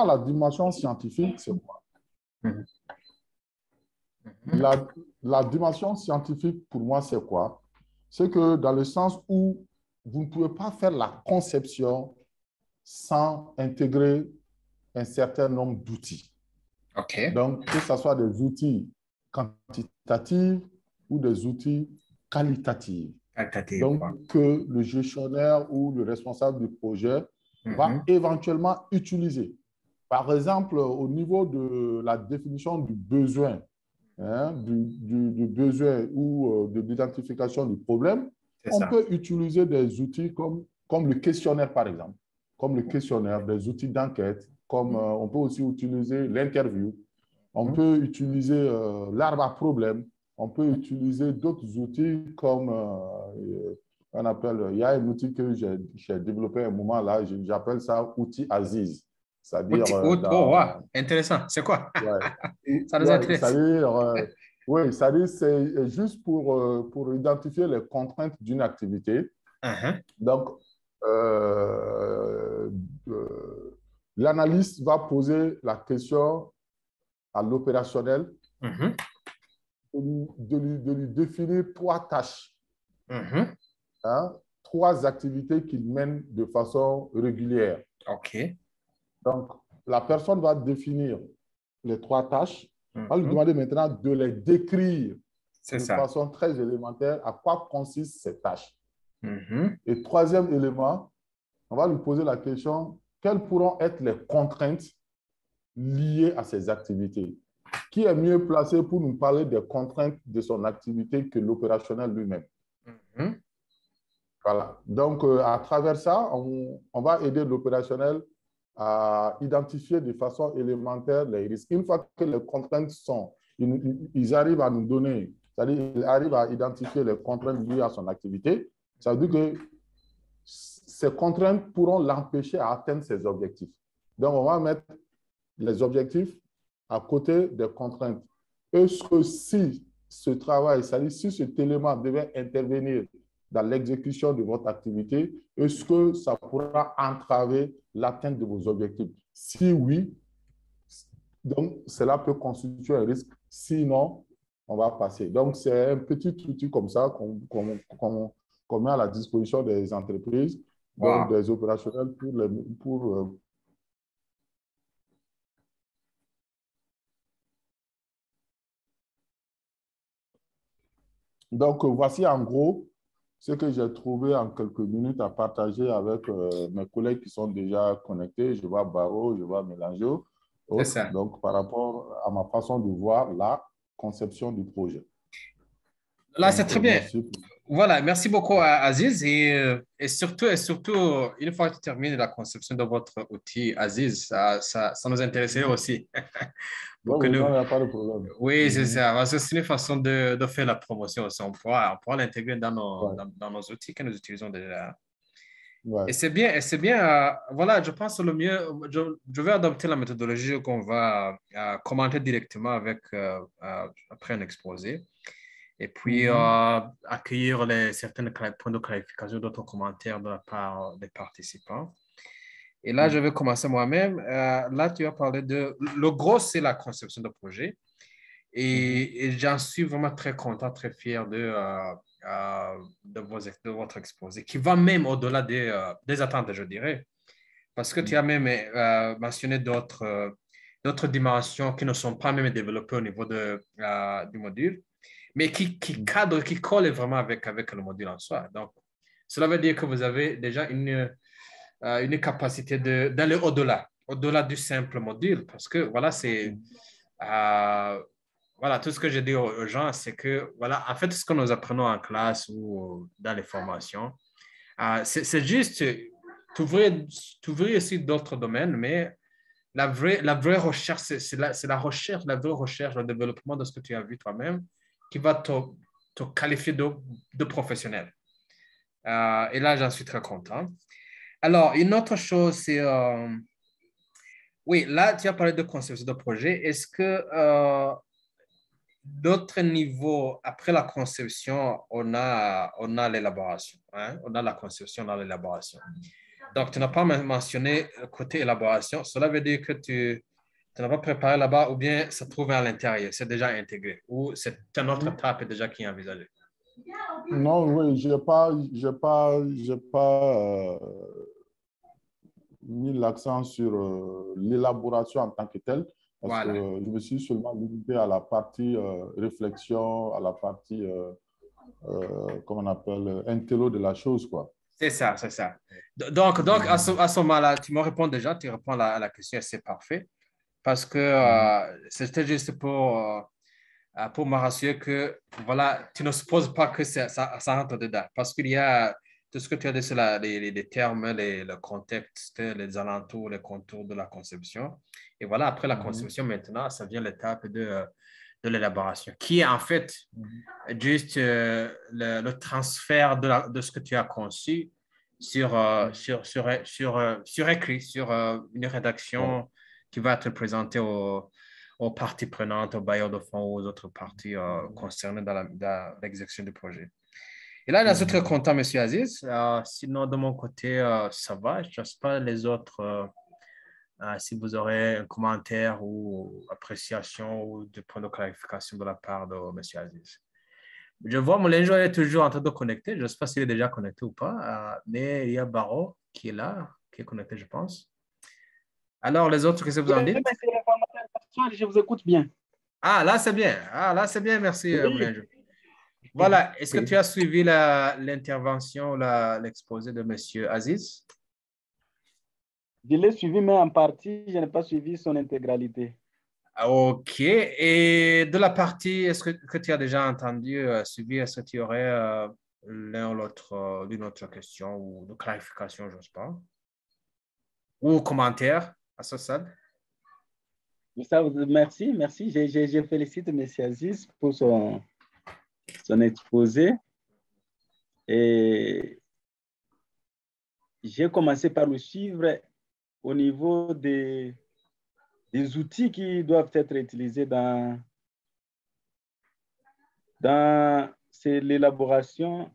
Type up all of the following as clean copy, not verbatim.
la dimension scientifique, c'est quoi? Mhm. La, la dimension scientifique, pour moi, c'est quoi? C'est que dans le sens où vous ne pouvez pas faire la conception sans intégrer un certain nombre d'outils. OK. Donc, que ce soit des outils quantitatifs ou des outils qualitatifs. Qualitative, Donc, quoi. que le gestionnaire ou le responsable du projet va Mhm. éventuellement utiliser. Par exemple, au niveau de la définition du besoin, hein, du besoin ou de l'identification du problème, C'est on ça. peut utiliser des outils comme le questionnaire, par exemple, comme le questionnaire, des outils d'enquête, comme on peut aussi utiliser l'interview, on Mhm. peut utiliser l'arbre à problème, on peut utiliser d'autres outils comme on appelle, il y a un outil que j'ai développé à un moment là, j'appelle ça outil Aziz, c'est-à-dire Oh, wow. Intéressant. C'est quoi? ouais, Ça nous ouais, intéresse. c'est-à-dire, oui, c'est-à-dire c'est juste pour identifier les contraintes d'une activité. Uh-huh. Donc, euh, euh, l'analyste va poser la question à l'opérationnel Mhm. de lui définir trois tâches, Mhm. hein, trois activités qu'il mène de façon régulière. OK. Donc, la personne va définir les trois tâches, on va lui Mhm. demander maintenant de les décrire C'est de ça. façon très élémentaire à quoi consistent ces tâches. Mhm. Et troisième élément, on va lui poser la question, quelles pourront être les contraintes liées à ces activités? Qui est mieux placé pour nous parler des contraintes de son activité que l'opérationnel lui-même? Mhm. Voilà. Donc, à travers ça, on va aider l'opérationnel à identifier de façon élémentaire les risques. Une fois que les contraintes sont, ils arrivent à nous donner, c'est-à-dire ils arrivent à identifier les contraintes liées à son activité, ça veut dire que ces contraintes pourront l'empêcher à atteindre ses objectifs. Donc, on va mettre les objectifs à côté des contraintes. Est-ce que si ce travail, c'est-à-dire si cet élément devait intervenir dans l'exécution de votre activité, est-ce que ça pourra entraver l'atteinte de vos objectifs? Si oui, donc cela peut constituer un risque. Sinon, on va passer. Donc, c'est un petit outil comme ça qu'on met à la disposition des entreprises, donc Wow. des opérationnels pour donc, voici en gros ce que j'ai trouvé en quelques minutes à partager avec mes collègues qui sont déjà connectés. Je vois Baro, je vois Mélangeau, C'est autres. ça. Donc, par rapport à ma façon de voir la conception du projet. Là, c'est Donc, très bien. merci. Voilà, merci beaucoup à Aziz et surtout, une fois que tu termines la conception de votre outil, Aziz, ça nous intéressait aussi Oui, pour que oui, nous. non, il n'y a pas de problème. Oui, c'est Mhm. ça. Parce que c'est une façon de faire la promotion aussi. On pourra l'intégrer Ouais, dans nos outils que nous utilisons déjà. ouais. Et c'est bien, voilà, je pense le mieux, je vais adopter la méthodologie qu'on va commenter directement avec, après un exposé. Et puis, Mhm. accueillir certains points de clarification, d'autres commentaires de la part des participants. Et là, je Mhm. vais commencer moi-même. Là, tu as parlé de... Le gros, c'est la conception de projet. Mhm. Et j'en suis vraiment très content, très fier de votre exposé, qui va même au-delà des attentes, je dirais. Parce que tu as Mhm. même mentionné d'autres dimensions qui ne sont pas même développées au niveau du module, mais qui Mhm. cadrent, qui collent vraiment avec le module en soi. Donc, cela veut dire que vous avez déjà une capacité d'aller au-delà du simple module, parce que voilà, euh, voilà, tout ce que je dis aux gens, c'est que, voilà, en fait, ce que nous apprenons en classe ou dans les formations, c'est juste t'ouvrir aussi d'autres domaines, mais la vraie recherche, c'est la recherche, la vraie recherche, le développement de ce que tu as vu toi-même qui va te qualifier de professionnel. Et là, j'en suis très content. Alors, une autre chose, c'est, oui, là, tu as parlé de conception de projet. Est-ce que d'autres niveaux, après la conception, on a l'élaboration, hein? On a la conception, on a l'élaboration. Donc, tu n'as pas mentionné le côté élaboration. Cela veut dire que tu n'as pas préparé là-bas ou bien ça se trouve à l'intérieur, c'est déjà intégré ou c'est une autre étape déjà qui est envisagée. Non, oui, j'ai pas mis l'accent sur l'élaboration en tant que telle, parce que Voilà. je me suis seulement limité à la partie réflexion, à la partie, comment on appelle, intello de la chose, quoi. C'est ça, c'est ça. Donc à ce moment-là, tu me réponds déjà, tu réponds à la question et c'est parfait. Parce que Mhm. c'était juste pour me rassurer que voilà, tu ne supposes pas que ça rentre dedans. Parce qu'il y a tout ce que tu as dit sur les termes, le contexte, les alentours, les contours de la conception. Et voilà, après la Mhm. conception, maintenant, ça vient l'étape de l'élaboration, qui est en fait Mhm. juste le transfert de ce que tu as conçu Mhm. sur écrit, sur une Ouais. rédaction qui va être présentée aux parties prenantes, aux bailleurs de fonds, aux autres parties concernées dans l'exécution du projet. Et là, je suis très Mhm. content, M. Aziz. Sinon, de mon côté, ça va. Je ne sais pas les autres. Si vous aurez un commentaire ou appréciation ou des points de clarification de la part de M. Aziz. Je vois mon linge est toujours en train de connecter. Je ne sais pas s'il est déjà connecté ou pas, mais il y a Baro qui est là, qui est connecté, je pense. Alors, les autres, qu'est-ce que vous Oui, en dites? monsieur le formateur, je vous écoute bien. Ah, là, c'est bien. Ah, là, c'est bien. Merci, Oui, Moulinho. Voilà. Est-ce que tu as suivi l'intervention, l'exposé de M. Aziz? je l'ai suivi, mais en partie, je n'ai pas suivi son intégralité. OK. Et de la partie, est-ce que tu as déjà entendu, suivi, est-ce que tu aurais l'un ou l'autre, l'une autre question ou de clarification, je ne sais pas, ou commentaire à ce stade? Merci, merci. Je félicite M. Aziz pour son exposé. Et j'ai commencé par le suivre au niveau des outils qui doivent être utilisés dans l'élaboration,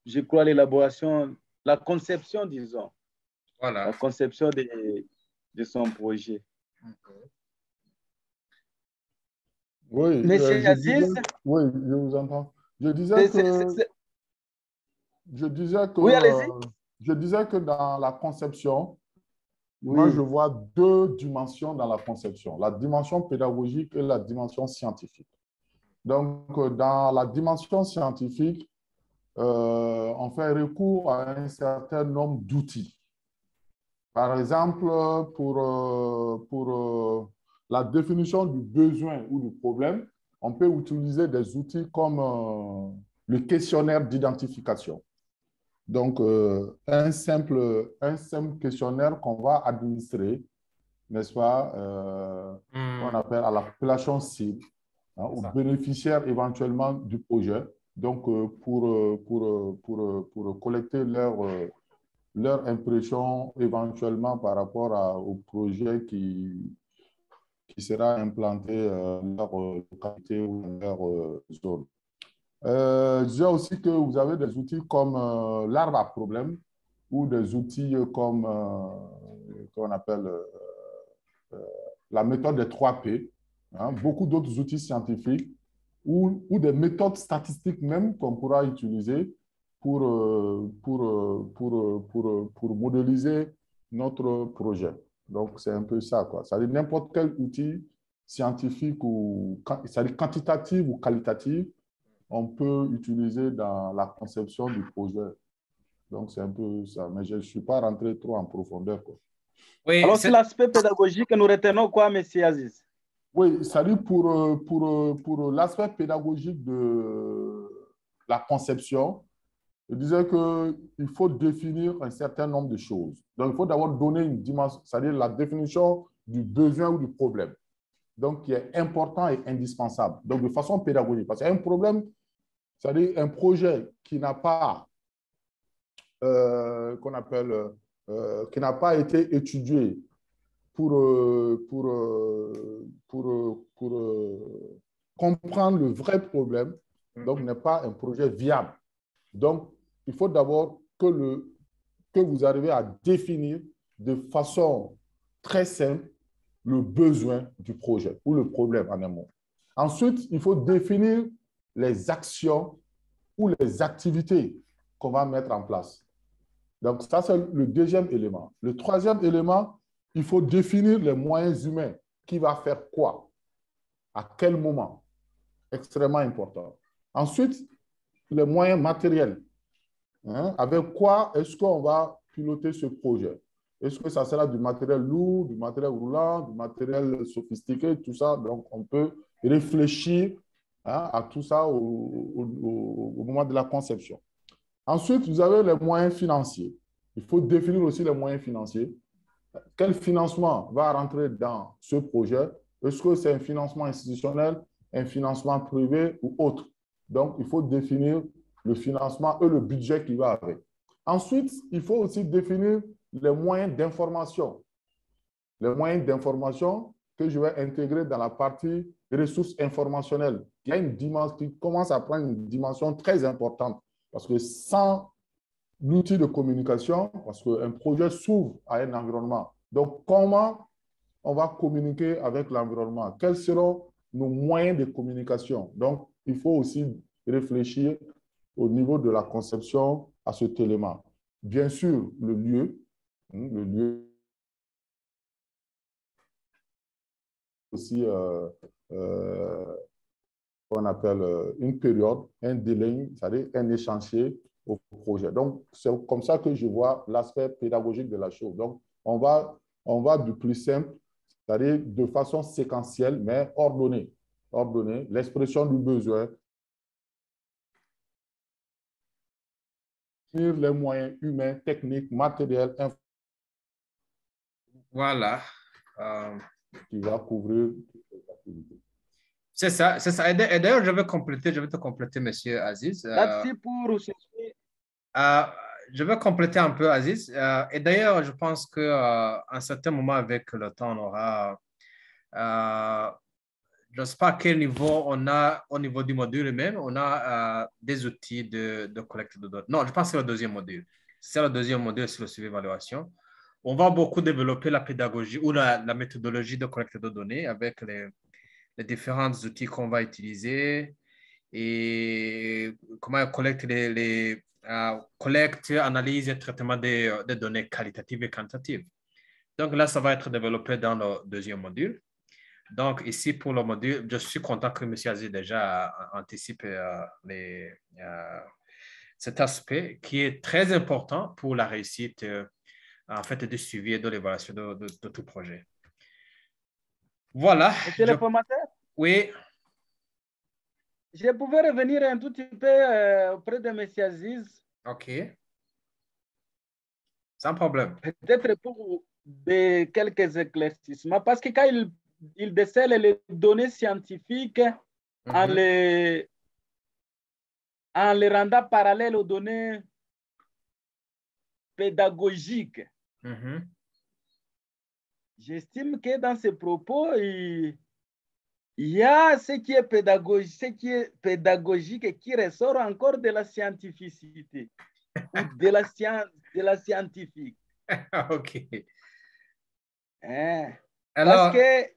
je crois, la conception, disons, Voilà. la conception de son projet. Oui, Monsieur je disais, Aziz, oui, je vous entends. Je disais c'est- c'est- que, c'est- je disais que, oui, allez-y. je disais que dans la conception, moi, je Oui, vois deux dimensions dans la conception, la dimension pédagogique et la dimension scientifique. Donc, dans la dimension scientifique, on fait recours à un certain nombre d'outils. Par exemple, pour la définition du besoin ou du problème, on peut utiliser des outils comme le questionnaire d'identification. Donc, un simple questionnaire qu'on va administrer, n'est-ce pas, qu'on appelle à la population cible, hein, aux bénéficiaires éventuellement du projet, donc pour collecter leur impression éventuellement par rapport au projet qui sera implanté dans leur localité ou dans leur zone. Je disais aussi que vous avez des outils comme l'arbre à problème ou des outils comme, qu'on appelle la méthode des 3 P, hein, beaucoup d'autres outils scientifiques ou des méthodes statistiques même qu'on pourra utiliser pour modéliser notre projet. Donc, c'est un peu ça, quoi. Ça veut dire n'importe quel outil scientifique ou ça veut dire quantitatif ou qualitatif, on peut utiliser dans la conception du projet. Donc, c'est un peu ça. Mais je ne suis pas rentré trop en profondeur, quoi. Oui, alors sur l'aspect pédagogique, nous retenons quoi, M. Aziz? Oui, ça dit pour l'aspect pédagogique de la conception, je disais qu'il faut définir un certain nombre de choses. Donc, il faut d'abord donner une dimension, c'est-à-dire la définition du besoin ou du problème. Donc, qui est important et indispensable. Donc, de façon pédagogique. Parce qu'un problème, c'est-à-dire un projet qui n'a pas, qu'on appelle, qui n'a pas été étudié pour comprendre le vrai problème, donc n'est pas un projet viable. Donc, il faut d'abord que que vous arrivez à définir de façon très simple le besoin du projet ou le problème en un mot. Ensuite, il faut définir les actions ou les activités qu'on va mettre en place. Donc, ça, c'est le deuxième élément. Le troisième élément, il faut définir les moyens humains. Qui va faire quoi? À quel moment? Extrêmement important. Ensuite, les moyens matériels. Avec quoi est-ce qu'on va piloter ce projet? Est-ce que ça sera du matériel lourd, du matériel roulant, du matériel sophistiqué, tout ça? Donc, on peut réfléchir à tout ça au moment de la conception. Ensuite, vous avez les moyens financiers. Il faut définir aussi les moyens financiers. Quel financement va rentrer dans ce projet? Est-ce que c'est un financement institutionnel, un financement privé ou autre? Donc, il faut définir le financement et le budget qui va avec. Ensuite, il faut aussi définir les moyens d'information. Les moyens d'information que je vais intégrer dans la partie ressources informationnelles, qui a une dimension, qui commence à prendre une dimension très importante. Parce que sans l'outil de communication, parce qu'un projet s'ouvre à un environnement. Donc, comment on va communiquer avec l'environnement? Quels seront nos moyens de communication? Donc, il faut aussi réfléchir au niveau de la conception à cet élément. Bien sûr, le lieu aussi, on appelle une période, un délai, c'est-à-dire un échéancier au projet. Donc, c'est comme ça que je vois l'aspect pédagogique de la chose. Donc, on va du plus simple, c'est-à-dire de façon séquentielle, mais ordonnée. Ordonnée, l'expression du besoin, les moyens humains, techniques, matériels, Voilà. qui va couvrir toutes les activités. C'est ça, c'est ça. Et d'ailleurs, je vais te compléter, Monsieur Aziz. Merci pour ce Je vais compléter un peu, Aziz. Et d'ailleurs, je pense qu'à un certain moment, avec le temps, on aura, je ne sais pas à quel niveau on a, au niveau du module même, on a des outils de collecte de données. Non, je pense que c'est le deuxième module. C'est le deuxième module sur le suivi évaluation. On va beaucoup développer la pédagogie ou la méthodologie de collecte de données avec les différents outils qu'on va utiliser et comment on collecte collecte, analyse et traitement des données qualitatives et quantitatives. Donc là, ça va être développé dans le deuxième module. Donc ici, pour le module, je suis content que M. Aziz déjà anticipé cet aspect qui est très important pour la réussite en fait, du suivi et de l'évaluation de tout projet. Voilà. Monsieur le formateur? Oui. Je pouvais revenir un tout petit peu auprès de M. Aziz. OK. Sans problème. Peut-être pour quelques éclaircissements, parce que quand il décèle les données scientifiques en les rendant parallèles aux données pédagogiques, j'estime que dans ces propos, il y a ce qui est pédagogique et qui ressort encore de la scientificité ou de la science, de la scientifique. OK. Parce que,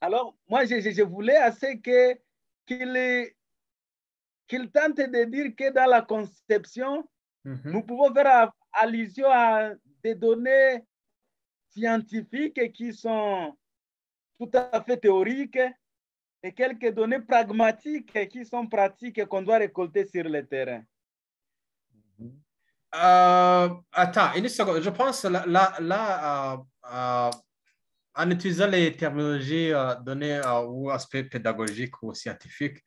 alors, moi, je voulais assez qu'il tente de dire que dans la conception, nous pouvons faire allusion à des données scientifiques qui sont tout à fait théoriques et quelques données pragmatiques qui sont pratiques et qu'on doit récolter sur le terrain. Attends, une seconde. Je pense là en utilisant les terminologies données ou aspects pédagogiques ou scientifiques,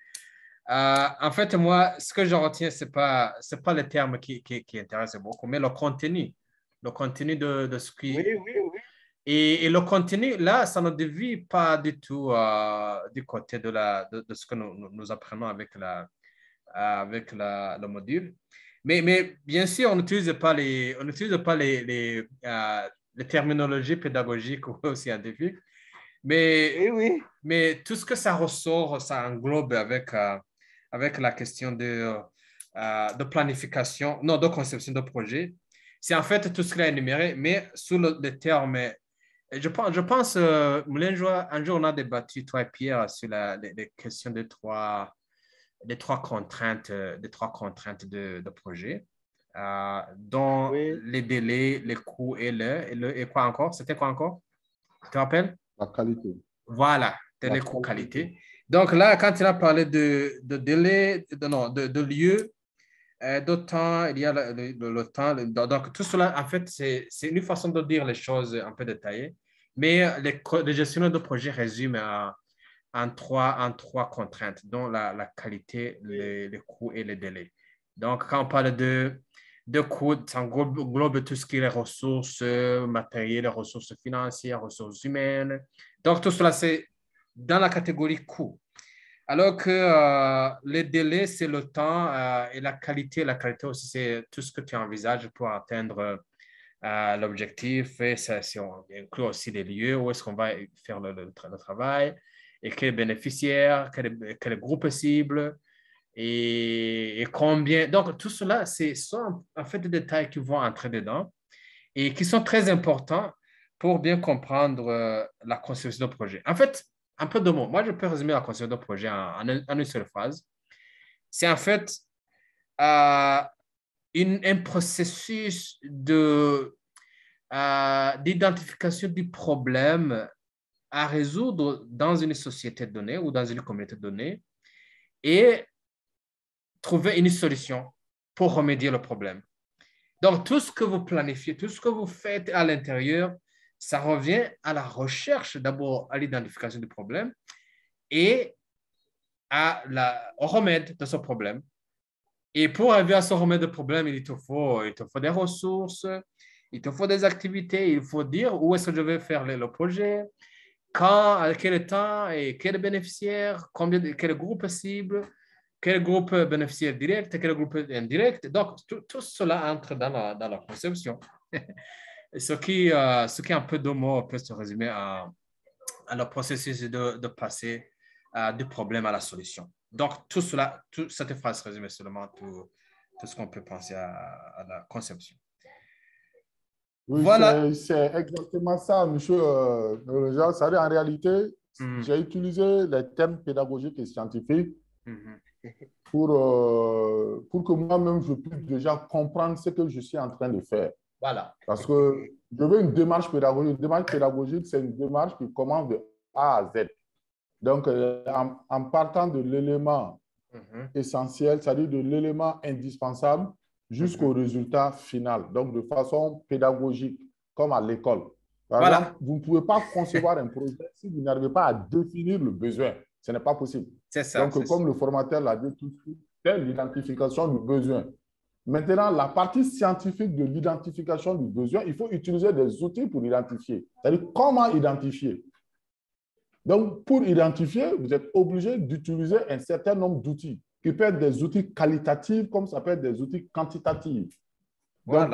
en fait, moi, ce que je retiens, ce n'est pas le terme qui intéresse beaucoup, mais le contenu de ce qui... Oui. Et le contenu, là, ça ne dévie pas du tout du côté de ce que nous apprenons avec le module. Mais bien sûr, on n'utilise pas les terminologies pédagogiques ou scientifiques. Mais tout ce que ça ressort, ça englobe avec la question de planification, non, de conception de projet c'est en fait tout ce qu'il a énuméré, mais sous le terme. Je pense Moulin Joie, un jour, on a débattu, toi et Pierre, sur les questions des trois contraintes de projet, dont les délais, les coûts et quoi encore? C'était quoi encore? Tu te rappelles? La qualité. Voilà, délai, coût, qualité. Donc là, quand il a parlé de délai, de lieu, de temps, il y a le temps. Donc tout cela, en fait, c'est une façon de dire les choses un peu détaillées, mais les gestionnaires de projet résument en trois contraintes, dont la qualité, les coûts et les délais. Donc, quand on parle de coûts, ça englobe tout ce qui est les ressources matérielles, les ressources financières, ressources humaines. Donc, tout cela, c'est dans la catégorie coûts. Alors que les délais, c'est le temps et la qualité aussi, c'est tout ce que tu envisages pour atteindre l'objectif. Et ça, si on inclut aussi les lieux où est-ce qu'on va faire le travail et quels bénéficiaires, quel groupe cible et combien. Donc, tout cela, ce sont en fait des détails qui vont entrer dedans et qui sont très importants pour bien comprendre la conception de projet. En fait, un peu de mots. Moi, je peux résumer la conception de projet en une seule phrase. C'est en fait un processus d'identification du problème à résoudre dans une société donnée ou dans une communauté donnée et trouver une solution pour remédier le problème. Donc, tout ce que vous planifiez, tout ce que vous faites à l'intérieur, ça revient à la recherche, d'abord à l'identification du problème et au remède de ce problème. Et pour arriver à ce remède de problème, il te faut des ressources, il te faut des activités, il faut dire où est-ce que je vais faire le projet, quand, à quel temps et quel bénéficiaire, quel groupe cible, quel groupe bénéficiaire direct, quel groupe indirect. Donc, tout cela entre dans la conception. Ce qui un peu de mots peut se résumer à le processus de passer du problème à la solution. Donc, tout cela, cette phrase résume seulement tout ce qu'on peut penser à la conception. Oui, voilà. C'est exactement ça, monsieur Jean. C'est-à-dire, en réalité, j'ai utilisé les termes pédagogiques et scientifiques pour que moi-même, je puisse déjà comprendre ce que je suis en train de faire. Voilà. Parce que je veux une démarche pédagogique. Une démarche pédagogique, c'est une démarche qui commence de A à Z. Donc, en partant de l'élément essentiel, c'est-à-dire de l'élément indispensable, jusqu'au résultat final. Donc, de façon pédagogique, comme à l'école. Par exemple, vous ne pouvez pas concevoir un projet si vous n'arrivez pas à définir le besoin. Ce n'est pas possible. C'est ça. Donc, comme le formateur l'a dit tout de suite, c'est l'identification du besoin. Maintenant, la partie scientifique de l'identification du besoin, il faut utiliser des outils pour identifier. C'est-à-dire comment identifier. Donc, pour identifier, vous êtes obligé d'utiliser un certain nombre d'outils, qui peuvent être des outils qualitatifs, comme ça peut être des outils quantitatifs. Donc,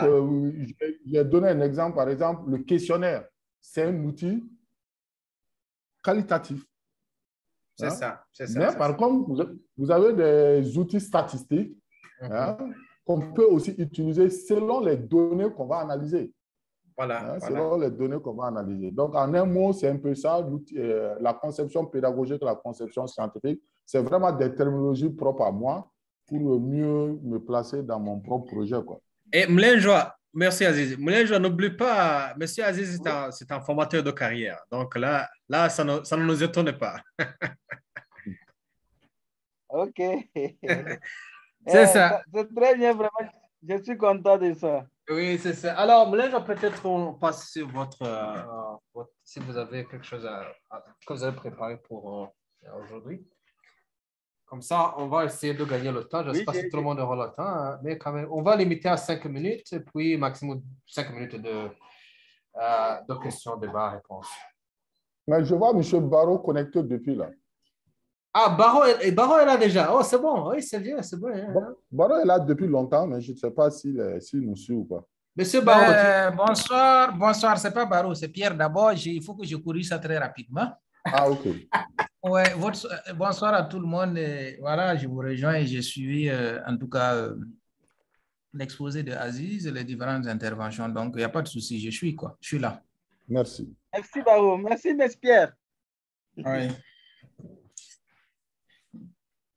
j'ai donné un exemple, par exemple, le questionnaire, c'est un outil qualitatif. C'est ça. Mais par contre, vous avez des outils statistiques qu'on peut aussi utiliser selon les données qu'on va analyser. Selon les données qu'on va analyser. Donc, en un mot, c'est un peu ça, la conception pédagogique, la conception scientifique. C'est vraiment des terminologies propres à moi pour mieux me placer dans mon propre projet, quoi. Et Moulin Joie, merci Aziz. Moulin Joie, n'oublie pas, monsieur Aziz, c'est un formateur de carrière. Donc là ça ne nous étonne pas. OK. C'est ça. C'est très bien, vraiment. Je suis content de ça. Oui, c'est ça. Alors, Moulin Joie, peut-être on passe sur si vous avez quelque chose que vous avez préparé pour aujourd'hui. Comme ça, on va essayer de gagner le temps. Je ne sais pas si tout le monde aura le temps, mais quand même, on va limiter à 5 minutes, et puis maximum 5 minutes de questions, débats, réponses. Mais je vois M. Barreau connecté depuis là. Ah, Barreau est là déjà. Oh, c'est bon. Oui, c'est bien, c'est bon. Barreau est là depuis longtemps, mais je ne sais pas s'il nous suit ou pas. Monsieur Barreau. Bonsoir. Ce n'est pas Barreau, c'est Pierre d'abord. Il faut que je corrige ça très rapidement. Ah, OK. Ouais, bonsoir à tout le monde. Voilà, je vous rejoins et j'ai suivi en tout cas l'exposé de Aziz et les différentes interventions. Donc, il n'y a pas de souci, je suis là. Merci. Merci, Baro. Merci, M. Pierre. Oui.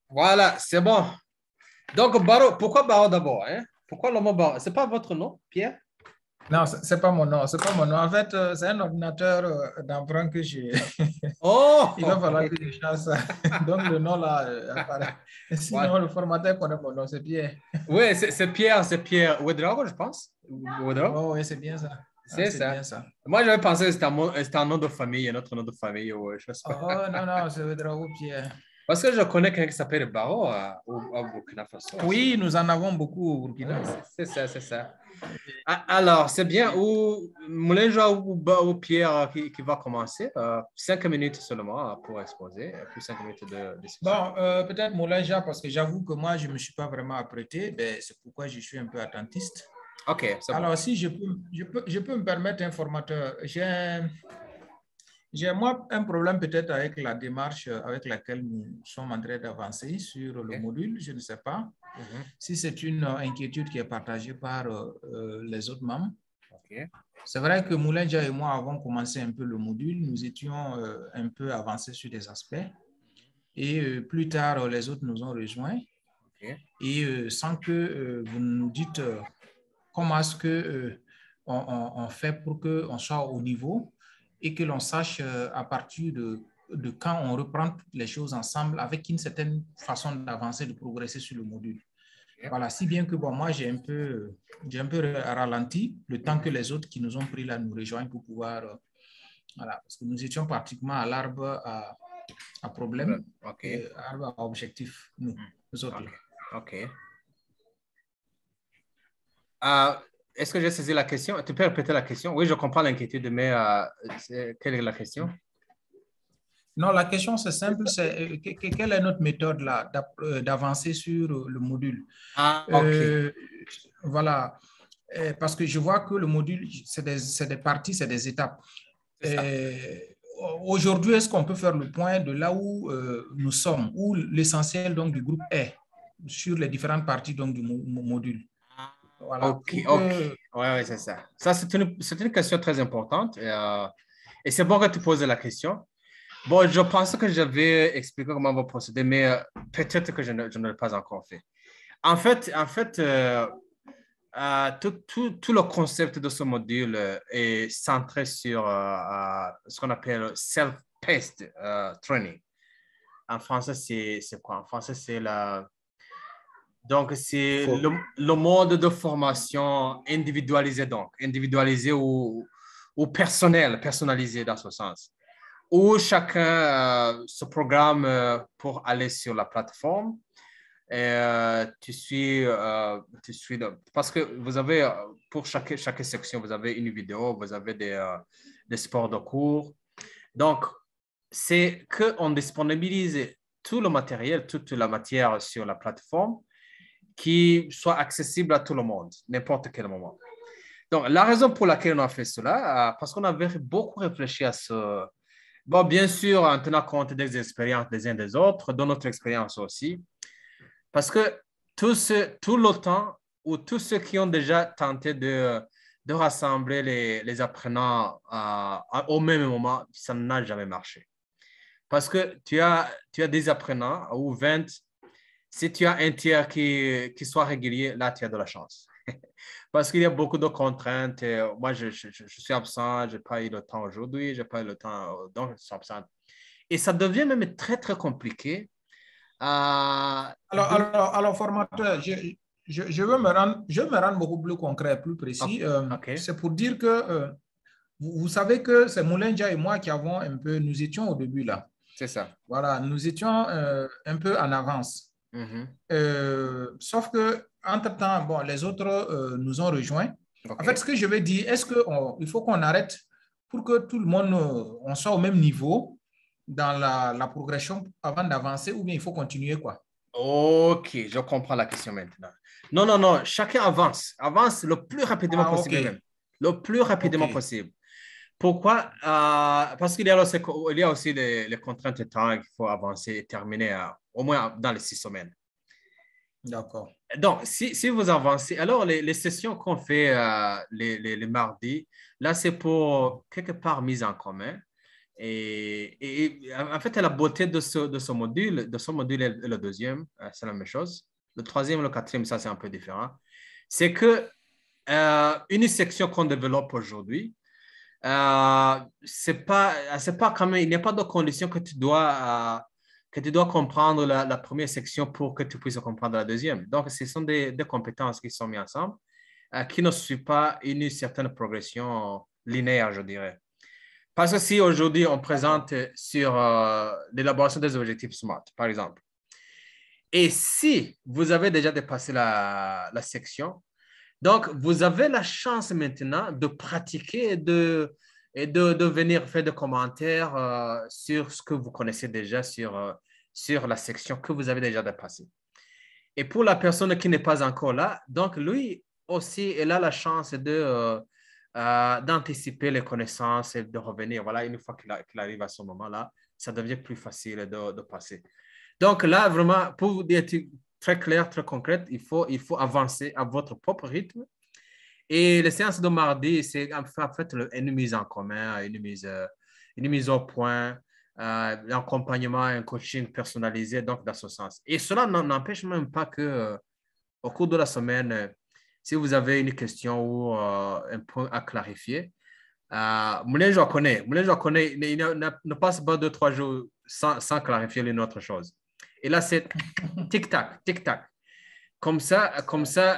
Voilà, c'est bon. Donc, Baro, pourquoi Baro d'abord? Hein? Pourquoi le mot Baro? Ce n'est pas votre nom, Pierre? Non, ce n'est pas mon nom. C'est pas mon nom. En fait, c'est un ordinateur d'emprunt que j'ai. Oh! Il va falloir que je change ça. Donc, le nom là apparaît. Sinon, Ouais. le formateur connaît mon nom, c'est Pierre. Oui, c'est Pierre Ouedraogo, je pense. Ouedraogo? Oh, oui, c'est bien ça. C'est ça. bien ça. Moi, j'avais pensé que c'était un nom de famille, un autre nom de famille. Ouais, je sais pas. Oh, non, c'est Ouedraogo Pierre. Parce que je connais quelqu'un qui s'appelle Baro au Burkina Faso. Oui, nous en avons beaucoup au Burkina. C'est ça. Alors, c'est bien. Moulenja ou Pierre qui va commencer. 5 minutes seulement pour exposer, puis 5 minutes de discussion. Bon, peut-être Moulenja, parce que j'avoue que moi, je ne me suis pas vraiment apprêté. C'est pourquoi je suis un peu attentiste. OK, c'est bon. Alors, si je peux me permettre, un formateur, j'ai moi un problème peut-être avec la démarche avec laquelle nous sommes en train d'avancer sur le module. Je ne sais pas si c'est une inquiétude qui est partagée par les autres membres. C'est vrai que Moulenja et moi avons commencé un peu le module. Nous étions un peu avancés sur des aspects. Et plus tard, les autres nous ont rejoints. Et sans que vous nous dites comment est-ce qu'on fait pour qu'on soit au niveau et que l'on sache à partir de quand on reprend toutes les choses ensemble avec une certaine façon d'avancer, de progresser sur le module. Voilà, si bien que moi, j'ai un peu ralenti le temps que les autres qui nous ont pris là nous rejoignent pour pouvoir... voilà, parce que nous étions pratiquement à l'arbre à problème, arbre à objectif, nous autres. OK. Est-ce que j'ai saisi la question? Tu peux répéter la question? Oui, je comprends l'inquiétude, mais quelle est la question? Non, la question, c'est simple. C'est quelle est notre méthode là d'avancer sur le module? OK. Voilà. Parce que je vois que le module, c'est des parties, c'est des étapes. Aujourd'hui, est-ce qu'on peut faire le point de là où nous sommes, où l'essentiel donc du groupe est, sur les différentes parties donc du module? Voilà. OK. Ouais, c'est ça. Ça, c'est une question très importante. Et c'est bon que tu poses la question. Bon, je pense que j'avais expliqué comment on va procéder, mais peut-être que je ne l'ai pas encore fait. En fait, tout le concept de ce module est centré sur ce qu'on appelle self-paced training. En français, c'est quoi? En français, c'est donc, c'est le mode de formation individualisé, donc individualisé ou personnalisé dans ce sens, où chacun se programme pour aller sur la plateforme. Et tu suis parce que vous avez, pour chaque section, vous avez une vidéo, vous avez des sports de cours. Donc, c'est qu'on disponibilise tout le matériel, toute la matière sur la plateforme qui soit accessible à tout le monde, n'importe quel moment. Donc, la raison pour laquelle on a fait cela, parce qu'on avait beaucoup réfléchi à ce... Bon, bien sûr, en tenant compte des expériences des uns des autres, de notre expérience aussi, parce que tout le temps, ou tous ceux qui ont déjà tenté de rassembler les apprenants au même moment, ça n'a jamais marché. Parce que tu as des apprenants, ou 20, si tu as un tiers qui soit régulier, là, tu as de la chance. Parce qu'il y a beaucoup de contraintes. Moi, je suis absent, je n'ai pas eu le temps aujourd'hui, je n'ai pas eu le temps, donc je suis absent. Et ça devient même très, très compliqué. Alors, formateur, je veux me rendre beaucoup plus concret, plus précis. Okay. C'est pour dire que vous savez que c'est Moulenja et moi qui avons nous étions au début là. C'est ça. Voilà, nous étions un peu en avance. Sauf que entre-temps, bon, les autres nous ont rejoints. En fait, ce que je veux dire, est-ce qu'il faut qu'on arrête pour que tout le monde on soit au même niveau dans la progression avant d'avancer, ou bien il faut continuer quoi? OK, je comprends la question maintenant. Non, chacun avance le plus rapidement possible. Okay. Même. Le plus rapidement possible. Pourquoi? Parce qu'il y a aussi les contraintes de temps qu'il faut avancer et terminer au moins dans les 6 semaines. D'accord. Donc, si vous avancez, alors les sessions qu'on fait les mardis, là, c'est pour quelque part mise en commun. Et en fait, la beauté de ce module et le deuxième, c'est la même chose. Le troisième et le quatrième, ça, c'est un peu différent. C'est que une section qu'on développe aujourd'hui, c'est pas quand même, il n'y a pas de condition que tu dois comprendre la première section pour que tu puisses comprendre la deuxième. Donc, ce sont des compétences qui sont mises ensemble, qui ne suivent pas une certaine progression linéaire, je dirais. Parce que si aujourd'hui on présente sur l'élaboration des objectifs SMART, par exemple, et si vous avez déjà dépassé la section, donc vous avez la chance maintenant de pratiquer et de venir faire des commentaires sur ce que vous connaissez déjà sur la section que vous avez déjà dépassée. Et pour la personne qui n'est pas encore là, donc lui aussi, il a la chance d'anticiper les connaissances et de revenir. Voilà, une fois qu'il arrive à ce moment-là, ça devient plus facile de passer. Donc là, vraiment, pour être très clair, très concret, il faut avancer à votre propre rythme. Et les séances de mardi, c'est en fait une mise en commun, une mise au point, l'accompagnement, un coaching personnalisé, donc dans ce sens. Et cela n'empêche même pas que au cours de la semaine, si vous avez une question ou un point à clarifier, Moulin, je connais. Il ne passe pas 2-3 jours sans clarifier une autre chose. Et là, c'est tic-tac, tic-tac. Comme ça,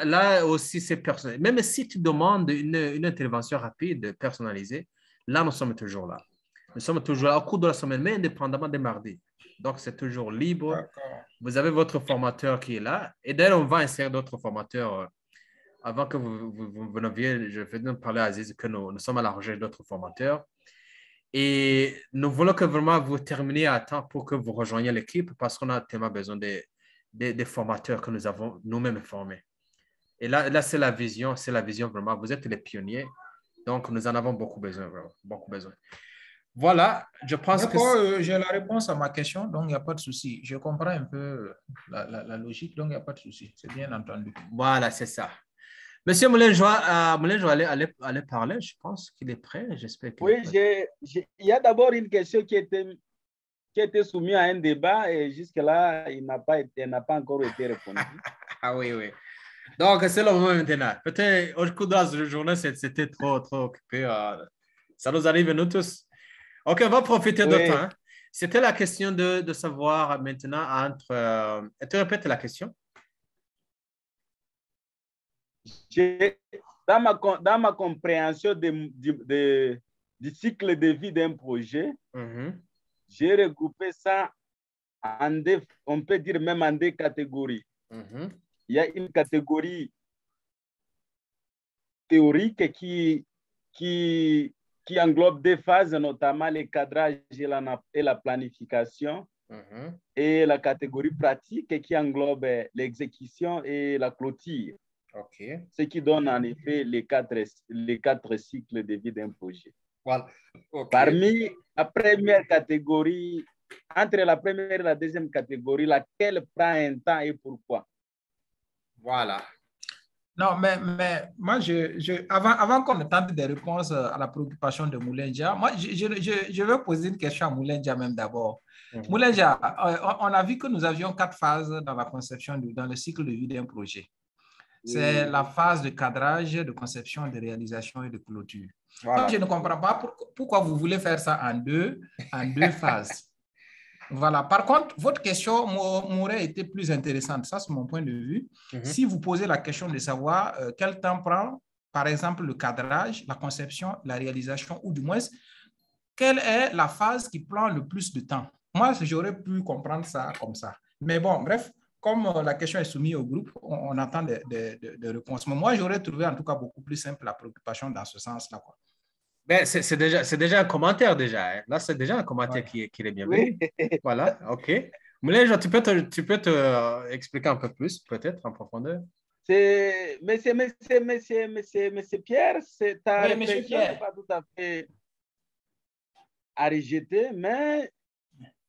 là aussi, c'est personnel. Même si tu demandes une intervention rapide, personnalisée, là, nous sommes toujours là. Nous sommes toujours là au cours de la semaine, mais indépendamment des mardis. Donc, c'est toujours libre. Vous avez votre formateur qui est là. Et d'ailleurs, on va insérer d'autres formateurs. Avant que vous veniez, je vais nous parler à Aziz que nous sommes à la recherche d'autres formateurs. Et nous voulons que vraiment vous terminiez à temps pour que vous rejoigniez l'équipe parce qu'on a tellement besoin des formateurs que nous avons nous-mêmes formés. Et là c'est la vision vraiment. Vous êtes les pionniers, donc nous en avons beaucoup besoin, vraiment, beaucoup besoin. Voilà, je pense que... j'ai la réponse à ma question, donc il n'y a pas de souci. Je comprends un peu la logique, donc il n'y a pas de souci. C'est bien entendu. Voilà, c'est ça. Monsieur Moulin-Joie allait parler, je pense qu'il est prêt. J'espère qu'il est prêt. Oui, il y a d'abord une question qui était soumise à un débat et jusque-là, il n'a pas encore été répondu. Ah oui, oui. Donc, c'est le moment maintenant. Peut-être au cours de la journée, c'était trop occupé. Ça nous arrive, nous tous. OK, on va profiter de temps. C'était la question de savoir maintenant entre... tu répètes la question? Dans ma compréhension du cycle de vie d'un projet, j'ai regroupé ça on peut dire même en deux catégories. Il y a une catégorie théorique qui englobe deux phases, notamment le cadrage et la planification, et la catégorie pratique qui englobe l'exécution et la clôture. Ce qui donne en effet les quatre cycles de vie d'un projet. Voilà. Parmi la première catégorie, entre la première et la deuxième catégorie, laquelle prend un temps et pourquoi? Voilà. Non, mais moi, avant qu'on ne tente des réponses à la préoccupation de Moulin-Dia, moi, je vais poser une question à Moulin-Dia même d'abord. Moulin-Dia, on a vu que nous avions 4 phases dans la conception, dans le cycle de vie d'un projet. C'est la phase de cadrage, de conception, de réalisation et de clôture. Voilà. Moi, je ne comprends pas pourquoi vous voulez faire ça en deux phases. Voilà. Par contre, votre question m'aurait été plus intéressante. Ça, c'est mon point de vue. Si vous posez la question de savoir quel temps prend, par exemple, le cadrage, la conception, la réalisation, ou du moins, quelle est la phase qui prend le plus de temps? Moi, j'aurais pu comprendre ça comme ça. Mais bon, bref, comme la question est soumise au groupe, on attend des réponses. Mais moi, j'aurais trouvé en tout cas beaucoup plus simple la préoccupation dans ce sens-là. Ben, c'est déjà un commentaire déjà. Hein. Là, c'est déjà un commentaire qui est bienvenu. Oui. Voilà, OK. Moulin, tu peux te expliquer un peu plus, peut-être, en profondeur? Monsieur Pierre, ta réflexion n'est pas tout à fait à rejeter, mais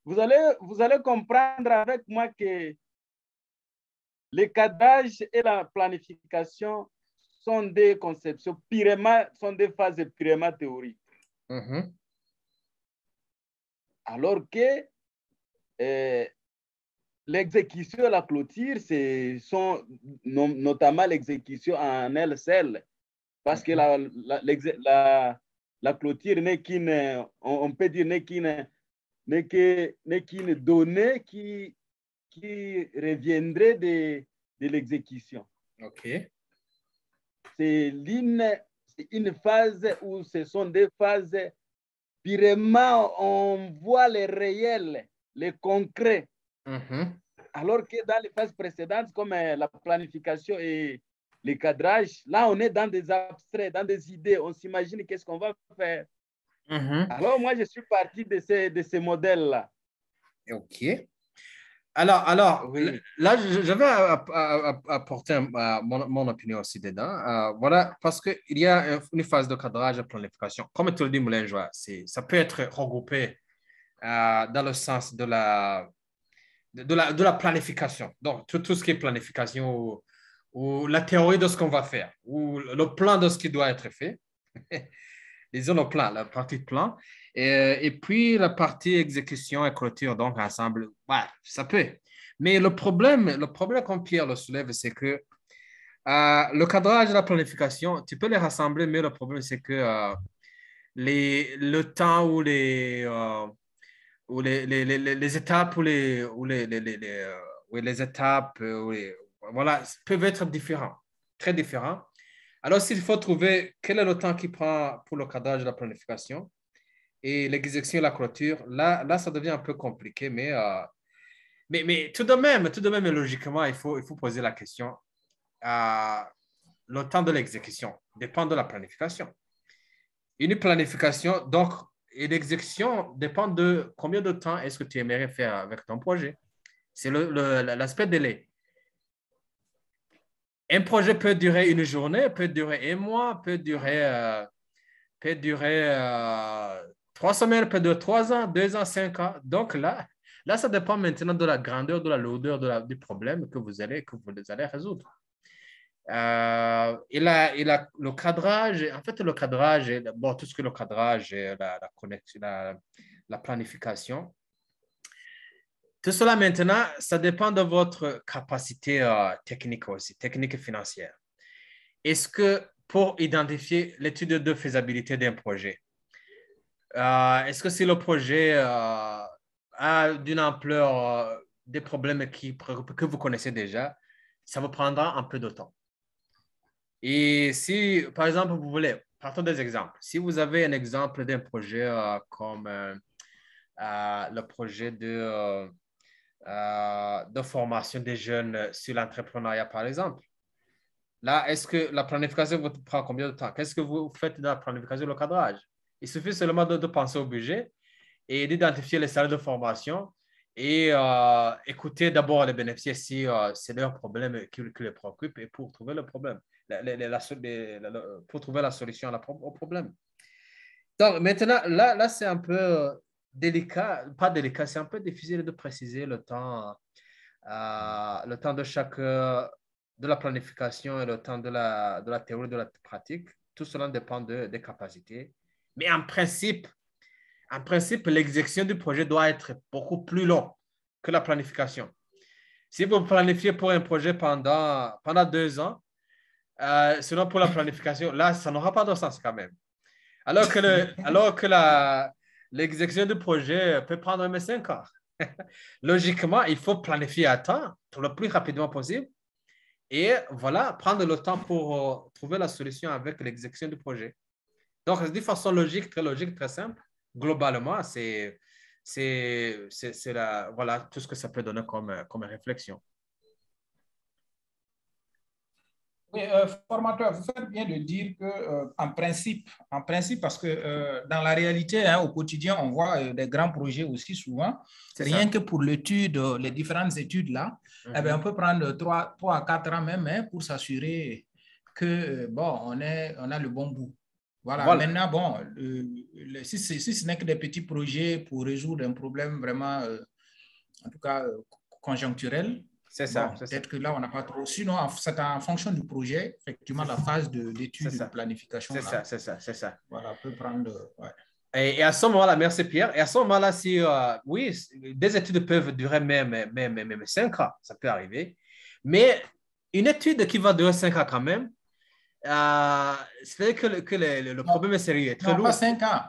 vous allez comprendre avec moi que le cadrage et la planification sont des conceptions purement, sont des phases purement théoriques. Alors que l'exécution et la clôture, sont notamment l'exécution en elle seule. Parce que la clôture n'est qu'une, on peut dire, n'est qu'une donnée qui reviendrait de l'exécution. OK. C'est une phase où ce sont des phases purement, on voit les réels, les concrets. Alors que dans les phases précédentes, comme la planification et le cadrage, là, on est dans des abstraits, dans des idées. On s'imagine qu'est-ce qu'on va faire. Alors, moi, je suis parti de ces modèles-là. OK. Alors oui. Là, je vais apporter mon opinion aussi dedans. Voilà, parce qu'il y a une phase de cadrage et planification. Comme tu le dis, Moulin Joie, ça peut être regroupé dans le sens de la planification. Donc, tout ce qui est planification ou la théorie de ce qu'on va faire ou le plan de ce qui doit être fait. Disons le plan, la partie plan. Et puis la partie exécution et clôture, donc ensemble, ouais, ça peut. Mais le problème comme Pierre le soulève, c'est que le cadrage et la planification, tu peux les rassembler, mais le problème, c'est que le temps ou les étapes les étapes voilà, peuvent être différents, très différents. Alors, s'il faut trouver quel est le temps qui prend pour le cadrage de la planification et l'exécution et la clôture, là, ça devient un peu compliqué, mais tout de même, et logiquement, il faut poser la question. Le temps de l'exécution dépend de la planification. Une planification, donc, et l'exécution dépend de combien de temps est-ce que tu aimerais faire avec ton projet. C'est l'aspect délai. Un projet peut durer une journée, peut durer un mois, peut durer 3 semaines, peut durer 3 ans, 2 ans, 5 ans. Donc là, ça dépend maintenant de la grandeur, de la lourdeur du problème que vous allez résoudre. Le cadrage, en fait, le cadrage, bon, tout ce que le cadrage, la connexion, la planification, tout cela maintenant, ça dépend de votre capacité technique aussi, technique et financière. Est-ce que pour identifier l'étude de faisabilité d'un projet, est-ce que si le projet a d'une ampleur des problèmes que vous connaissez déjà, ça vous prendra un peu de temps. Et si, par exemple, vous voulez, partons des exemples. Si vous avez un exemple d'un projet comme le projet de formation des jeunes sur l'entrepreneuriat, par exemple, là, est-ce que la planification vous prend combien de temps? Qu'est-ce que vous faites dans la planification, le cadrage? Il suffit seulement de penser au budget et d'identifier les salles de formation et écouter d'abord les bénéficiaires si c'est leur problème qui les préoccupe et pour trouver le problème, pour trouver la solution au problème. Donc, maintenant, là c'est un peu délicat, pas délicat, c'est un peu difficile de préciser le temps de chaque, de la planification et le temps de la théorie, de la pratique. Tout cela dépend des capacités. Mais en principe, l'exécution du projet doit être beaucoup plus long que la planification. Si vous planifiez pour un projet pendant 2 ans, sinon pour la planification, là, ça n'aura pas de sens quand même. Alors que l'exécution du projet peut prendre même 5 ans. Logiquement, il faut planifier à temps, le plus rapidement possible, et voilà, prendre le temps pour trouver la solution avec l'exécution du projet. Donc, de façon logique, très simple, globalement, c'est voilà, tout ce que ça peut donner comme réflexion. Oui, formateur, vous faites bien de dire que en principe, parce que dans la réalité, hein, au quotidien, on voit des grands projets aussi souvent. Rien que pour l'étude, les différentes études là, eh bien, on peut prendre 3 à 4 ans même hein, pour s'assurer que bon, on a le bon bout. Voilà. Maintenant, bon, si ce n'est que des petits projets pour résoudre un problème vraiment, en tout cas, conjoncturel, C'est ça. Bon, peut-être que là, on n'a pas trop. Sinon, c'est en fonction du projet, effectivement, la phase d'étude et de planification. C'est ça. Voilà, peut prendre. Ouais. Et à ce moment-là, merci Pierre. Et à ce moment-là, si, oui, des études peuvent durer même 5 ans, ça peut arriver. Mais une étude qui va durer 5 ans quand même, c'est que le problème est sérieux, très lourd. Pas 5 ans.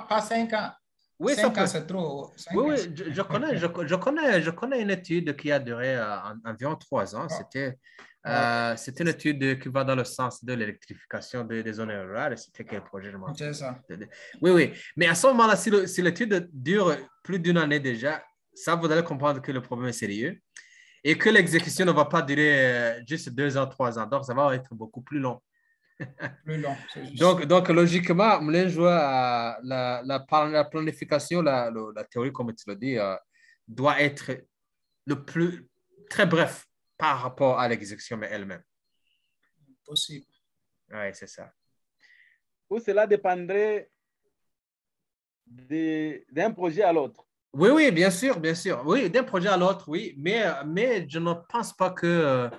Pas 5 ans. Oui, 5 ans, c'est trop. Oui, je connais une étude qui a duré environ 3 ans. C'était une étude qui va dans le sens de l'électrification des zones rurales. C'était quel projet? C'est ça. Oui. Mais à ce moment-là, si l'étude dure plus d'1 année déjà, ça, vous allez comprendre que le problème est sérieux et que l'exécution ne va pas durer juste 2 ans, 3 ans. Donc, ça va être beaucoup plus long. Plus long, donc, logiquement, la planification, la théorie, comme tu l'as dit, doit être très bref par rapport à l'exécution elle-même. Possible. Oui, c'est ça. Ou cela dépendrait d'un projet à l'autre. Oui, bien sûr. Oui, d'un projet à l'autre, oui. Mais je ne pense pas que...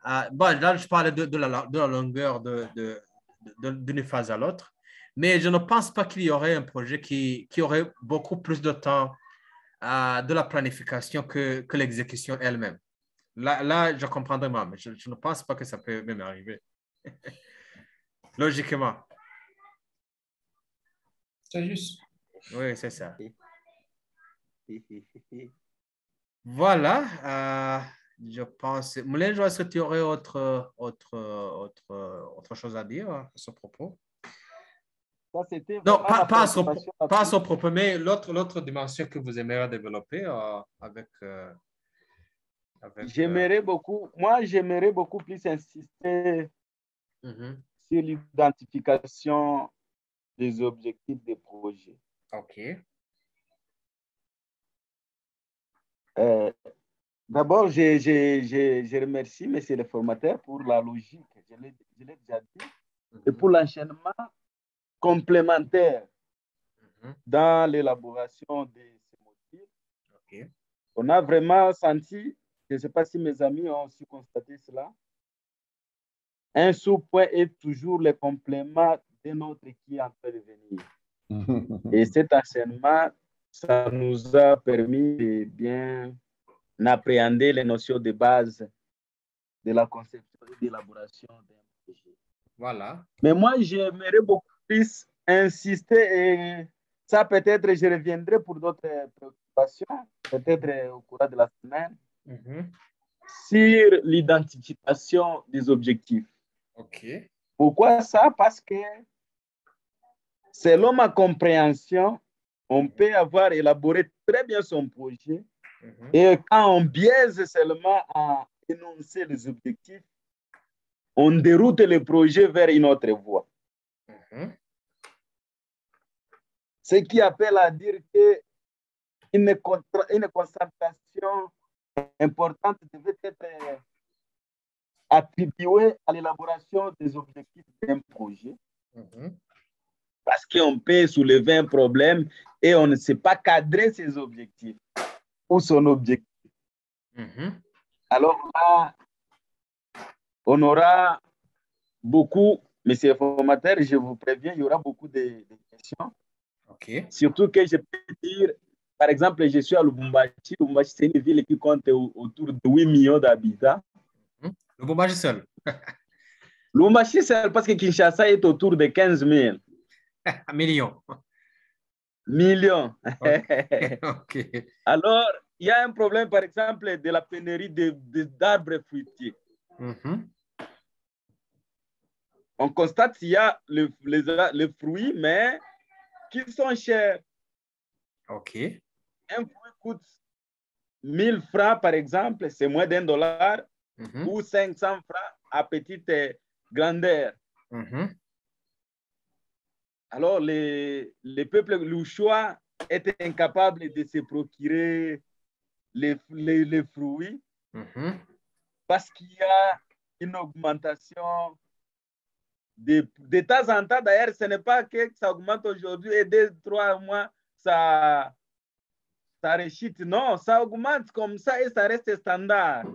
là, je parlais de la longueur d'une phase à l'autre, mais je ne pense pas qu'il y aurait un projet qui aurait beaucoup plus de temps de la planification que l'exécution elle-même. Là, je comprendrais mal, mais je ne pense pas que ça peut même arriver. Logiquement. C'est juste. Oui, c'est ça. Voilà. Je pense. Moulin, est-ce que tu aurais autre chose à dire à ce propos? Ça, non, pas à ce propos, mais l'autre dimension que vous aimeriez développer avec j'aimerais beaucoup plus insister sur l'identification des objectifs des projets. OK. D'abord, je remercie M. le formateur pour la logique, je l'ai déjà dit, et pour l'enchaînement complémentaire dans l'élaboration de ces modules. Okay. On a vraiment senti, je ne sais pas si mes amis ont su constater cela, un sous-point est toujours le complément d'un autre qui est en train de venir. Et cet enseignement, ça nous a permis de bien appréhender les notions de base de la conception et d'élaboration d'un projet. Voilà. Mais moi, j'aimerais beaucoup plus insister, et ça peut-être je reviendrai pour d'autres préoccupations, peut-être au cours de la semaine, sur l'identification des objectifs. OK. Pourquoi ça? Parce que selon ma compréhension, on peut avoir élaboré très bien son projet et quand on biaise seulement à énoncer les objectifs, on déroute le projet vers une autre voie. Ce qui appelle à dire qu'une concentration importante devait être attribuée à l'élaboration des objectifs d'un projet. Parce qu'on peut soulever un problème et on ne sait pas cadrer ses objectifs ou son objectif. Alors là, on aura beaucoup, monsieur le formateur, je vous préviens, il y aura beaucoup de questions. Okay. Surtout que je peux dire, par exemple, je suis à Lubumbashi. Lubumbashi, c'est une ville qui compte autour de 8 millions d'habitants. Lubumbashi seul. Lubumbashi seul, parce que Kinshasa est autour de 15 000. Millions. Millions. Okay. Alors, il y a un problème, par exemple, de la pénurie d'arbres fruitiers. On constate qu'il y a les fruits, mais qui sont chers. OK. Un fruit coûte 1000 francs, par exemple, c'est moins d'$1, ou 500 francs à petite grandeur. Alors, les peuples louchois étaient incapables de se procurer les fruits parce qu'il y a une augmentation de temps en temps. D'ailleurs, ce n'est pas que ça augmente aujourd'hui et 2-3 mois, ça ça rechute. Non, ça augmente comme ça et ça reste standard.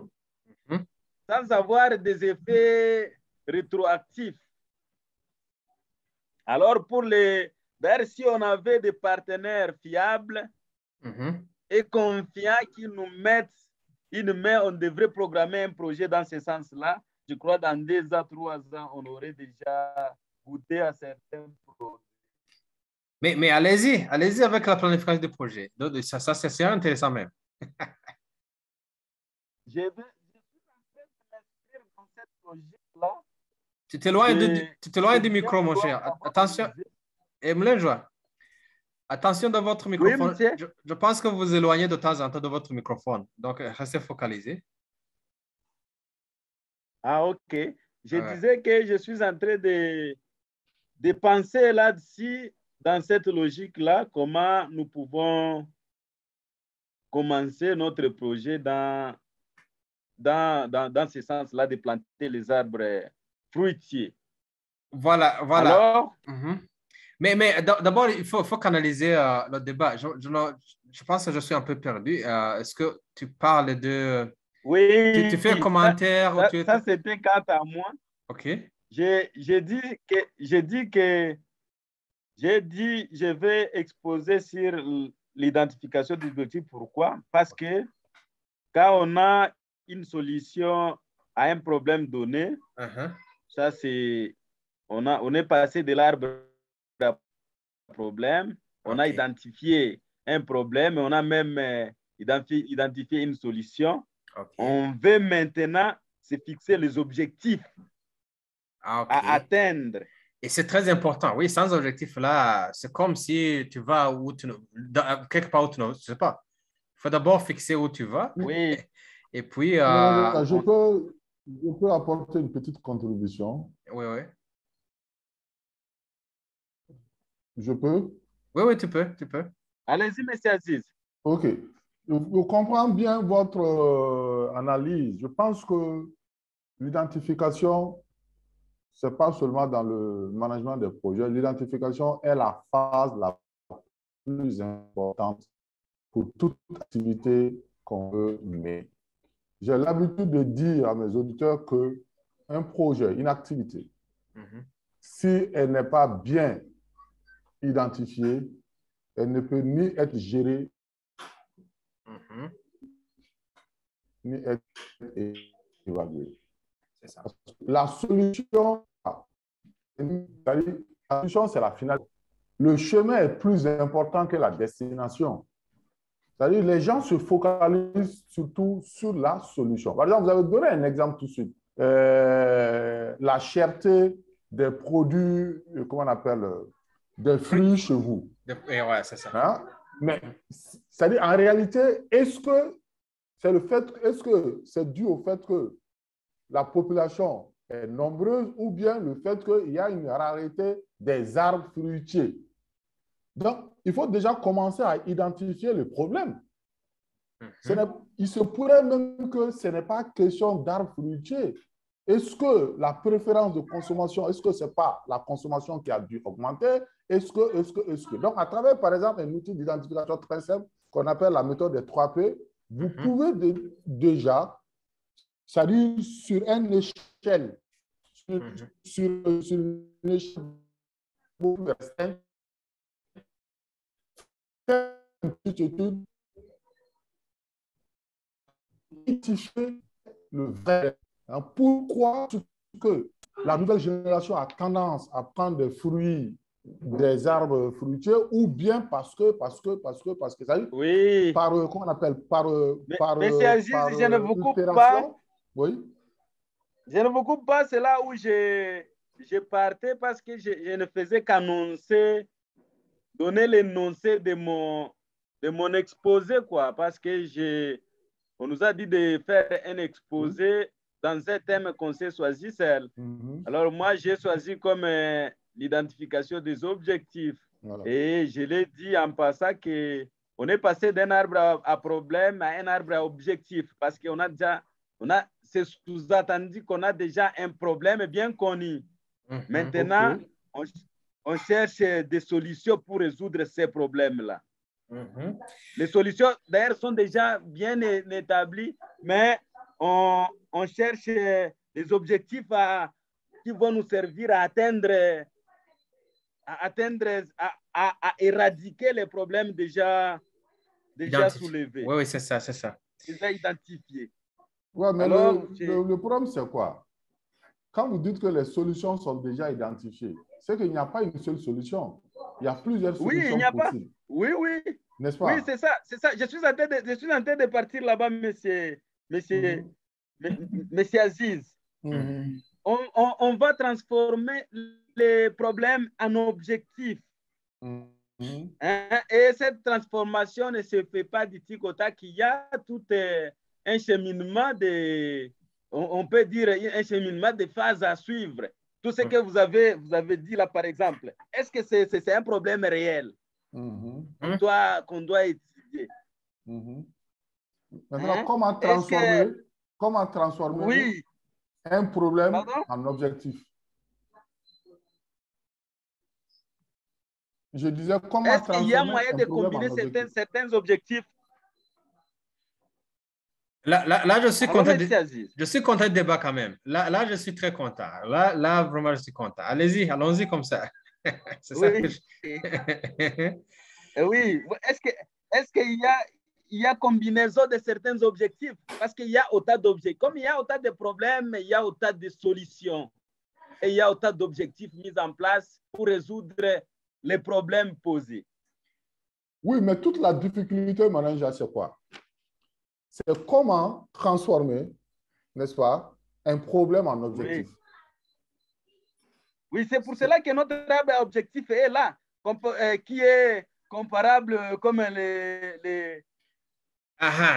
Sans avoir des effets rétroactifs. Alors, pour les... D'ailleurs, si on avait des partenaires fiables et confiants qui nous mettent une main, on devrait programmer un projet dans ce sens-là. Je crois que dans 2 à 3 ans, on aurait déjà goûté à certains produits. Mais allez-y avec la planification du projet. Donc, ça c'est intéressant même. Je suis en train de m'inscrire dans ce projet-là. Tu t'éloignes du micro, mon cher. Attention. Emeline Joie. Attention dans votre microphone. Oui, je pense que vous vous éloignez de temps en temps de votre microphone. Donc, restez focalisé. Ah, ok. Je disais que je suis en train de penser là-dessus, dans cette logique-là, comment nous pouvons commencer notre projet dans ce sens-là de planter les arbres fruitiers. Voilà. Alors, Mais d'abord, il faut canaliser le débat. Je pense que je suis un peu perdu. Est-ce que tu parles de... Oui. Tu fais un commentaire? Ça c'était quant à moi. OK. J'ai dit, je vais exposer sur l'identification des objectifs. Pourquoi? Parce que quand on a une solution à un problème donné, ça c'est, on est passé de l'arbre à problème, on a identifié un problème, on a même identifié une solution. On veut maintenant se fixer les objectifs à atteindre. Et c'est très important. Oui, sans objectif là, c'est comme si tu vas quelque part où tu ne sais pas. Il faut d'abord fixer où tu vas. Oui. Et puis... je peux apporter une petite contribution. Oui. Je peux? Oui, tu peux. Allez-y, monsieur Aziz. OK. Je comprends bien votre analyse. Je pense que l'identification, ce n'est pas seulement dans le management des projets. L'identification est la phase la plus importante pour toute activité qu'on veut mener. J'ai l'habitude de dire à mes auditeurs qu'un projet, une activité, si elle n'est pas bien identifiée, elle ne peut ni être gérée, ni être évaluée. C'est ça. La solution, c'est la finale. Le chemin est plus important que la destination. C'est-à-dire les gens se focalisent surtout sur la solution. Par exemple, vous avez donné un exemple tout de suite. La cherté des produits, comment on appelle, des fruits chez vous. Oui, c'est ça. Hein? Mais, c'est-à-dire, en réalité, est-ce que c'est dû au fait que la population est nombreuse ou bien le fait qu'il y a une rareté des arbres fruitiers? Donc, il faut déjà commencer à identifier le problème. Il se pourrait même que ce n'est pas question d'arbres fruitiers. Est-ce que la préférence de consommation, est-ce que ce n'est pas la consommation qui a dû augmenter? Est-ce que? Donc, à travers, par exemple, un outil d'identification très simple qu'on appelle la méthode des 3P, vous pouvez déjà, c'est-à-dire sur une échelle, sur une échelle faire une petite étude, identifier le vrai. Pourquoi que la nouvelle génération a tendance à prendre des fruits des arbres fruitiers ou bien parce que ça dit, oui. par comment on appelle Monsieur Aziz, je ne vous coupe pas. Oui. Je ne vous coupe pas, c'est là où je partais parce que je ne faisais qu'annoncer, donner l'énoncé de mon exposé, quoi, parce que on nous a dit de faire un exposé dans un thème qu'on s'est choisi seul. Alors moi, j'ai choisi comme l'identification des objectifs. Voilà. Et je l'ai dit en passant qu'on est passé d'un arbre à problème à un arbre à objectif parce qu'on a déjà, c'est sous-entendu qu'on a déjà un problème bien connu. Maintenant, on cherche des solutions pour résoudre ces problèmes-là. Les solutions, d'ailleurs, sont déjà bien établies, mais on cherche des objectifs qui vont nous servir à à éradiquer les problèmes déjà soulevés. Oui, c'est ça, c'est ça. Déjà identifiés. Ouais, mais alors, le problème, c'est quoi? Quand vous dites que les solutions sont déjà identifiées, c'est qu'il n'y a pas une seule solution. Il y a plusieurs solutions possibles. Oui, il n'y a pas. Oui. N'est-ce pas? Oui, c'est ça. Je suis en train de partir là-bas, monsieur Aziz. On va transformer les problèmes en objectifs. Et cette transformation ne se fait pas du tic au tac. Il y a tout un cheminement on peut dire un cheminement de phases à suivre. Tout ce que vous avez dit là, par exemple, est-ce que c'est un problème réel qu'on doit étudier? Maintenant, comment transformer un problème en objectif? Je disais comment est-ce qu'il y a moyen de combiner certains objectifs? Là, je suis content de débat quand même. Là, je suis très content. Là, vraiment, je suis content. Allons-y comme ça. C'est ça que oui. Est-ce qu'il y a combinaison de certains objectifs? Parce qu'il y a autant d'objectifs. Comme il y a autant de problèmes, il y a autant de solutions. Et il y a autant d'objectifs mis en place pour résoudre les problèmes posés. Oui, mais toute la difficulté, Mananja, c'est quoi? C'est comment transformer, n'est-ce pas, un problème en objectif. Oui, c'est pour cela que notre objectif est là, qui est comparable comme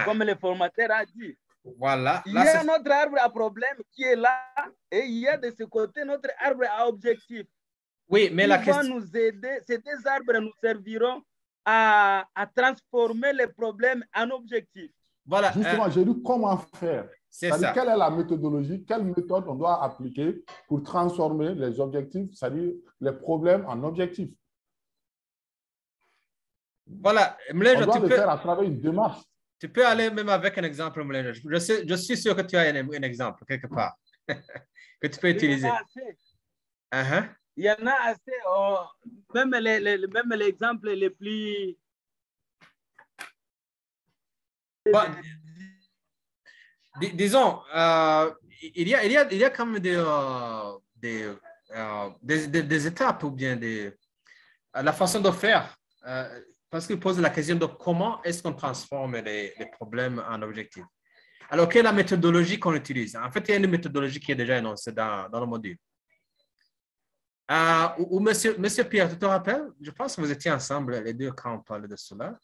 comme le formateur a dit. Voilà. Il y a notre arbre à problème qui est là et il y a de ce côté notre arbre à objectif. Oui, mais la question... nous aider, ces deux arbres nous serviront à transformer les problèmes en objectifs. Voilà. Justement, j'ai dit comment faire. C'est ça. Quelle est la méthodologie, quelle méthode on doit appliquer pour transformer les objectifs, c'est-à-dire les problèmes en objectifs. Voilà. On doit le faire à travers une démarche. Tu peux aller même avec un exemple, Mélène. Je suis sûr que tu as un exemple quelque part que tu peux utiliser. Il y en a assez. Même l'exemple le plus... Disons, il y a comme des étapes ou bien la façon de faire, parce qu'il pose la question de comment est-ce qu'on transforme les problèmes en objectifs. Alors, quelle est la méthodologie qu'on utilise? En fait, il y a une méthodologie qui est déjà énoncée dans le module. Monsieur Pierre, tu te rappelles? Je pense que vous étiez ensemble les deux quand on parlait de cela.